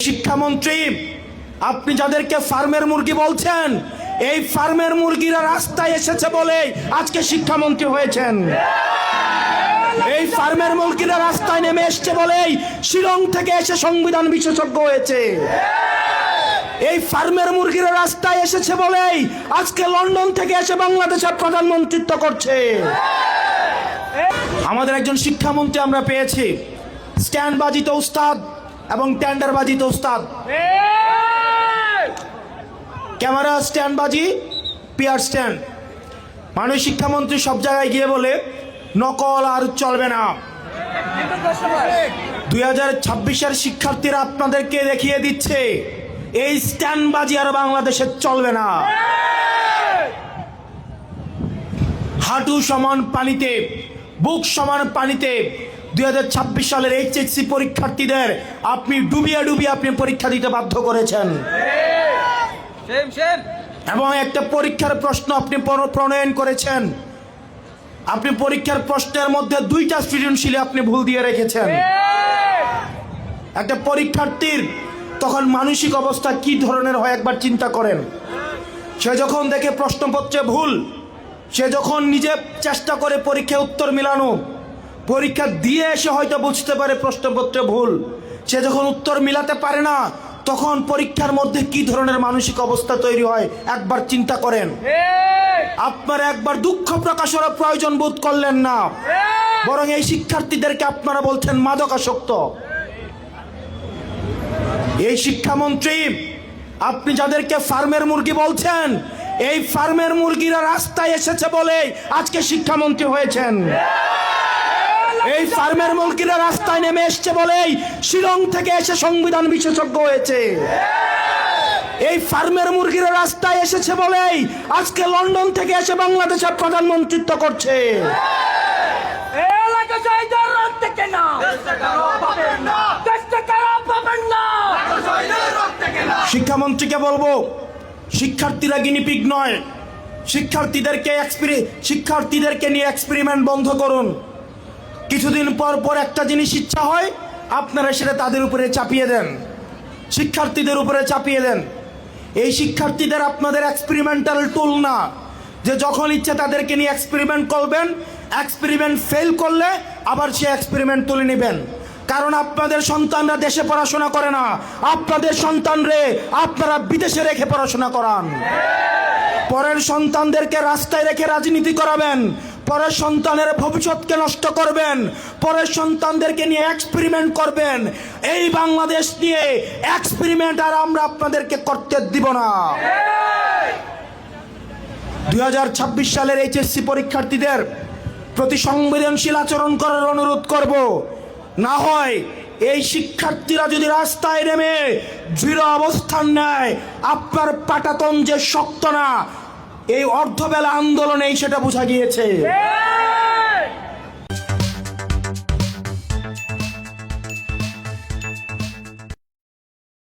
শিক্ষামন্ত্রী, আপনি যাদেরকে ফার্মের মুরগি বলছেন, এই ফার্মের মুরগিরা রাস্তায় এসেছে বলেই আজকে শিক্ষামন্ত্রী হয়েছেন। এই ফার্মের মুরগিরা রাস্তায় নেমে এসছে বলেই শিলং থেকে এসে সংবিধান বিশেষজ্ঞ হয়েছে। এই ফার্মের মুরগিরা রাস্তায় এসেছে বলেই আজকে লন্ডন থেকে এসে বাংলাদেশের প্রধানমন্ত্রিত্ব করছে। আমাদের একজন শিক্ষামন্ত্রী আমরা পেয়েছি, স্ট্যান্ডবাজিতে উস্তাদ এবং টেন্ডারবাজিতে উস্তাদ। ক্যামেরা স্ট্যান্ডবাজি, পিয়ার স্ট্যান্ড। মাননীয় শিক্ষামন্ত্রী সব জায়গায় গিয়ে বলে নকল আর চলবে না। 2026-এর শিক্ষার্থীরা আপনাদেরকে দেখিয়ে দিচ্ছে এই স্ট্যান্ডবাজি আর বাংলাদেশে চলবে না। হাঁটু সমান পানিতে, বুক সমান পানিতে 2026 সালের এইচএসসি পরীক্ষার্থীদের আপনি ডুবিয়ে ডুবিয়ে আপনি পরীক্ষা দিতে বাধ্য করেছেন। এবং একটা পরীক্ষার প্রশ্ন আপনি প্রণয়ন করেছেন। আপনি পরীক্ষার প্রশ্নের মধ্যে 2টা সৃজনশীলে আপনি ভুল দিয়ে রেখেছেন। একটা পরীক্ষার্থীর তখন মানসিক অবস্থা কি ধরনের হয় একবার চিন্তা করেন। সে যখন দেখে প্রশ্নপত্রে ভুল, সে যখন নিজে চেষ্টা করে পরীক্ষায় উত্তর মিলানো, পরীক্ষা দিয়ে এসে হয়তো বুঝতে পারে প্রশ্নপত্রে ভুল, সে যখন উত্তর মিলাতে পারে না, তখন পরীক্ষার মধ্যে কি ধরনের মানসিক অবস্থা তৈরি হয় একবার চিন্তা করেন। আপনারা একবার দুঃখ প্রকাশের প্রয়োজন বোধ করলেন না, বরং এই শিক্ষার্থীদেরকে আপনারা বলছেন মাদকাসক্ত। এই শিক্ষামন্ত্রী, আপনি যাদেরকে ফার্মের মুরগি বলছেন, এই ফার্মের মুরগিরা রাস্তায় এসেছে বলেই আজকে শিক্ষামন্ত্রী হয়েছেন। এই ফার্মের মুরগিরা রাস্তায় নেমে এসছে বলেই শিলং থেকে এসে সংবিধান বিশেষজ্ঞ হয়েছে। এই ফার্মের মুরগিরা রাস্তায় এসেছে বলেই আজকে লন্ডন থেকে এসে বাংলাদেশের প্রধানমন্ত্রিত্ব করছে। শিক্ষামন্ত্রীকে বলবো, শিক্ষার্থীরা গিনিপিগ নয়। শিক্ষার্থীদেরকে নিয়ে এক্সপেরিমেন্ট বন্ধ করুন। কিছুদিন পর পর একটা জিনিস ইচ্ছা হয়, আপনারা সেটা তাদের উপরে চাপিয়ে দেন, শিক্ষার্থীদের উপরে চাপিয়ে দেন। এই শিক্ষার্থীদের আপনাদের এক্সপেরিমেন্টাল টুল না, যে যখন ইচ্ছে তাদেরকে নিয়ে এক্সপেরিমেন্ট করবেন, এক্সপেরিমেন্ট ফেল করলে আবার সে এক্সপেরিমেন্ট তুলে নেবেন। কারণ আপনাদের সন্তানরা দেশে পড়াশোনা করে না, আপনাদের সন্তানরে আপনারা বিদেশে রেখে পড়াশোনা করান। পরের সন্তানদেরকে রাস্তায় রেখে রাজনীতি করাবেন, পরের সন্তানের ভবিষ্যৎকে নষ্ট করবেন, পরের সন্তানদেরকে নিয়ে এক্সপেরিমেন্ট করবেন। এই বাংলাদেশ নিয়ে এক্সপেরিমেন্ট আর আমরা আপনাদেরকে করতে দিব না। 2026 সালের এইচএসসি পরীক্ষার্থীদের প্রতি সংবেদনশীল আচরণ করার অনুরোধ করব। না হয় এই শিক্ষার্থীরা যদি রাস্তায় নেমে দৃঢ় অবস্থান নেয়, আপনার পাটাতন যে শক্ত না, এই অর্ধবেলা আন্দোলনেই সেটা বোঝা গিয়েছে।